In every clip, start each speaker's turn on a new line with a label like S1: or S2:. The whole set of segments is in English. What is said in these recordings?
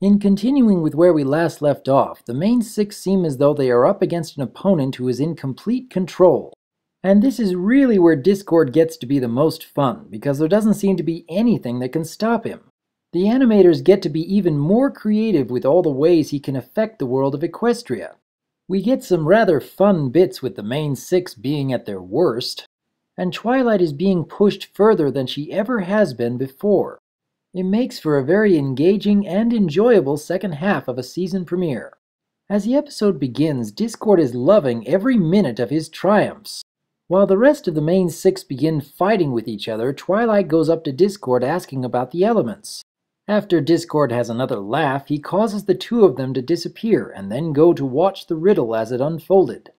S1: In continuing with where we last left off, the main six seem as though they are up against an opponent who is in complete control. And this is really where Discord gets to be the most fun, because there doesn't seem to be anything that can stop him. The animators get to be even more creative with all the ways he can affect the world of Equestria. We get some rather fun bits with the main six being at their worst, and Twilight is being pushed further than she ever has been before. It makes for a very engaging and enjoyable second half of a season premiere. As the episode begins, Discord is loving every minute of his triumphs. While the rest of the main six begin fighting with each other, Twilight goes up to Discord asking about the elements. After Discord has another laugh, he causes the two of them to disappear and then go to watch the riddle as it unfolded.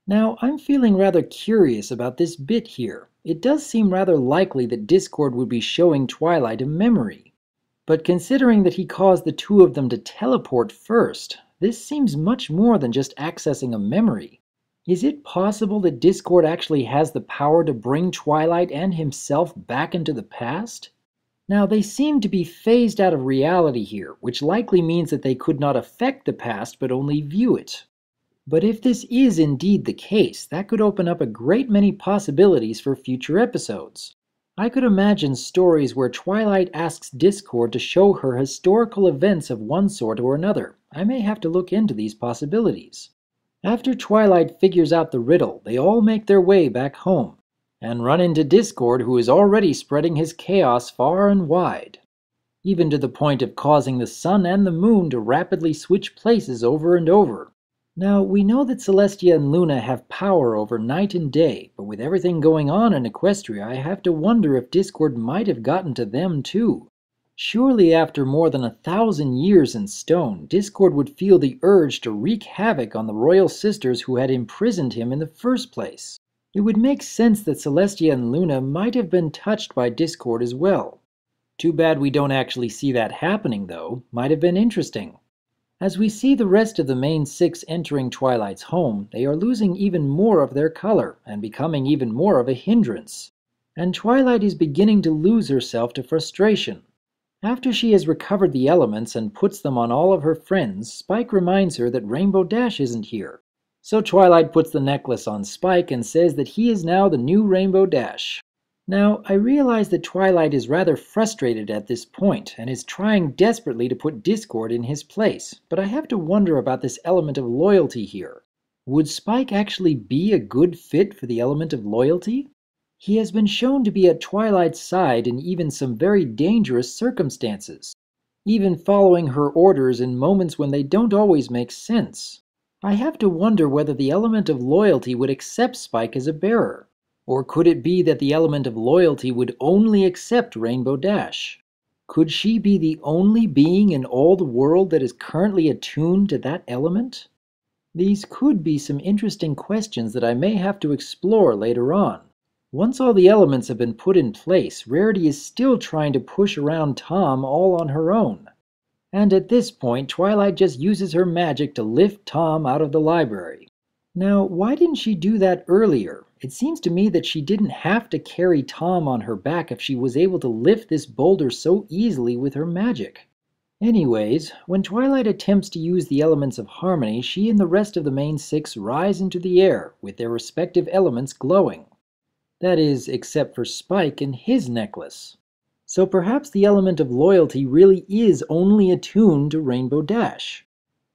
S1: Now, I'm feeling rather curious about this bit here. It does seem rather likely that Discord would be showing Twilight a memory. But considering that he caused the two of them to teleport first, this seems much more than just accessing a memory. Is it possible that Discord actually has the power to bring Twilight and himself back into the past? Now, they seem to be phased out of reality here, which likely means that they could not affect the past but only view it. But if this is indeed the case, that could open up a great many possibilities for future episodes. I could imagine stories where Twilight asks Discord to show her historical events of one sort or another. I may have to look into these possibilities. After Twilight figures out the riddle, they all make their way back home, and run into Discord, who is already spreading his chaos far and wide, even to the point of causing the sun and the moon to rapidly switch places over and over. Now, we know that Celestia and Luna have power over night and day, but with everything going on in Equestria, I have to wonder if Discord might have gotten to them too. Surely after more than 1,000 years in stone, Discord would feel the urge to wreak havoc on the royal sisters who had imprisoned him in the first place. It would make sense that Celestia and Luna might have been touched by Discord as well. Too bad we don't actually see that happening though. Might have been interesting. As we see the rest of the main six entering Twilight's home, they are losing even more of their color and becoming even more of a hindrance. And Twilight is beginning to lose herself to frustration. After she has recovered the elements and puts them on all of her friends, Spike reminds her that Rainbow Dash isn't here. So Twilight puts the necklace on Spike and says that he is now the new Rainbow Dash. Now, I realize that Twilight is rather frustrated at this point and is trying desperately to put Discord in his place, but I have to wonder about this element of loyalty here. Would Spike actually be a good fit for the element of loyalty? He has been shown to be at Twilight's side in even some very dangerous circumstances, even following her orders in moments when they don't always make sense. I have to wonder whether the element of loyalty would accept Spike as a bearer. Or could it be that the element of loyalty would only accept Rainbow Dash? Could she be the only being in all the world that is currently attuned to that element? These could be some interesting questions that I may have to explore later on. Once all the elements have been put in place, Rarity is still trying to push around Tom all on her own. And at this point, Twilight just uses her magic to lift Tom out of the library. Now, why didn't she do that earlier? It seems to me that she didn't have to carry Tom on her back if she was able to lift this boulder so easily with her magic. Anyways, when Twilight attempts to use the elements of harmony, she and the rest of the main six rise into the air, with their respective elements glowing. That is, except for Spike and his necklace. So perhaps the element of loyalty really is only attuned to Rainbow Dash.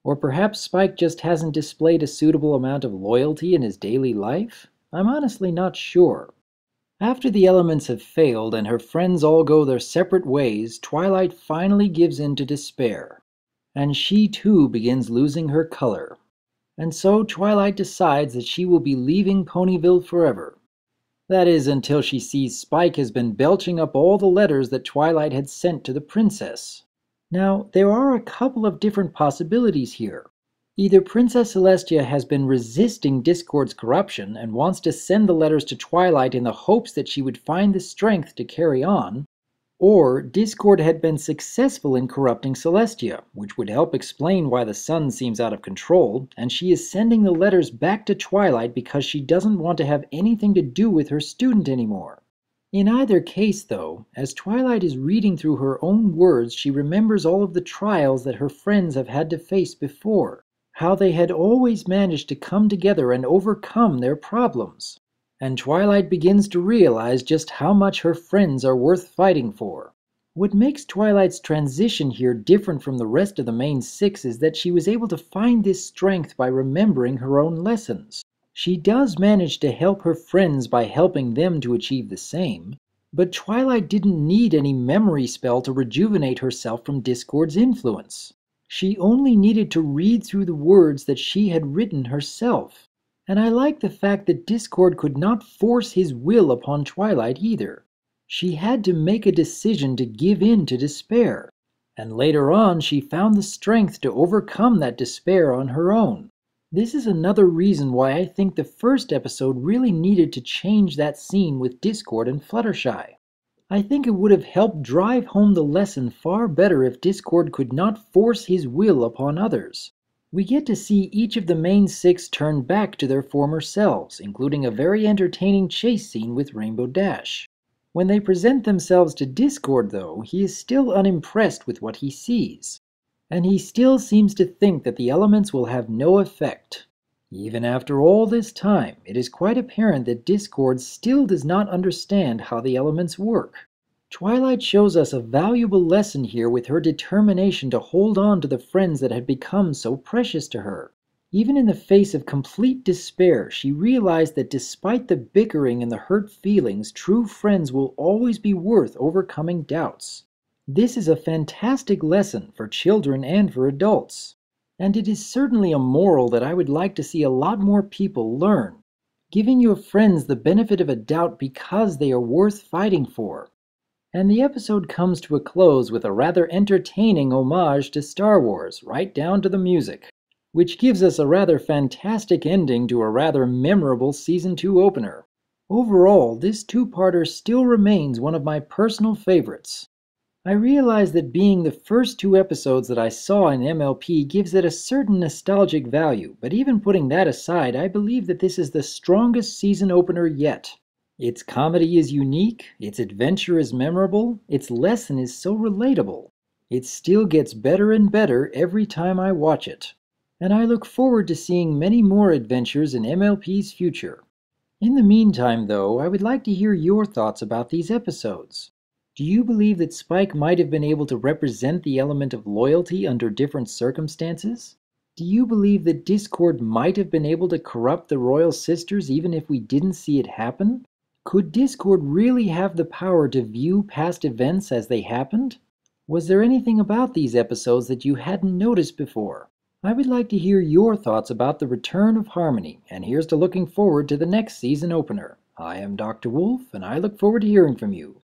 S1: Or perhaps Spike just hasn't displayed a suitable amount of loyalty in his daily life? I'm honestly not sure. After the elements have failed and her friends all go their separate ways, Twilight finally gives in to despair. And she too begins losing her color. And so Twilight decides that she will be leaving Ponyville forever. That is, until she sees Spike has been belching up all the letters that Twilight had sent to the princess. Now, there are a couple of different possibilities here. Either Princess Celestia has been resisting Discord's corruption and wants to send the letters to Twilight in the hopes that she would find the strength to carry on, or Discord had been successful in corrupting Celestia, which would help explain why the sun seems out of control, and she is sending the letters back to Twilight because she doesn't want to have anything to do with her student anymore. In either case, though, as Twilight is reading through her own words, she remembers all of the trials that her friends have had to face before, how they had always managed to come together and overcome their problems. And Twilight begins to realize just how much her friends are worth fighting for. What makes Twilight's transition here different from the rest of the main six is that she was able to find this strength by remembering her own lessons. She does manage to help her friends by helping them to achieve the same, but Twilight didn't need any memory spell to rejuvenate herself from Discord's influence. She only needed to read through the words that she had written herself. And I like the fact that Discord could not force his will upon Twilight either. She had to make a decision to give in to despair, and later on she found the strength to overcome that despair on her own. This is another reason why I think the first episode really needed to change that scene with Discord and Fluttershy. I think it would have helped drive home the lesson far better if Discord could not force his will upon others. We get to see each of the main six turn back to their former selves, including a very entertaining chase scene with Rainbow Dash. When they present themselves to Discord, though, he is still unimpressed with what he sees. And he still seems to think that the elements will have no effect. Even after all this time, it is quite apparent that Discord still does not understand how the elements work. Twilight shows us a valuable lesson here with her determination to hold on to the friends that had become so precious to her. Even in the face of complete despair, she realized that despite the bickering and the hurt feelings, true friends will always be worth overcoming doubts. This is a fantastic lesson for children and for adults, and it is certainly a moral that I would like to see a lot more people learn. Giving your friends the benefit of a doubt because they are worth fighting for. And the episode comes to a close with a rather entertaining homage to Star Wars, right down to the music, which gives us a rather fantastic ending to a rather memorable Season 2 opener. Overall, this two-parter still remains one of my personal favorites. I realize that being the first two episodes that I saw in MLP gives it a certain nostalgic value, but even putting that aside, I believe that this is the strongest season opener yet. Its comedy is unique, its adventure is memorable, its lesson is so relatable. It still gets better and better every time I watch it. And I look forward to seeing many more adventures in MLP's future. In the meantime, though, I would like to hear your thoughts about these episodes. Do you believe that Spike might have been able to represent the element of loyalty under different circumstances? Do you believe that Discord might have been able to corrupt the Royal Sisters even if we didn't see it happen? Could Discord really have the power to view past events as they happened? Was there anything about these episodes that you hadn't noticed before? I would like to hear your thoughts about the return of Harmony, and here's to looking forward to the next season opener. I am Dr. Wolf, and I look forward to hearing from you.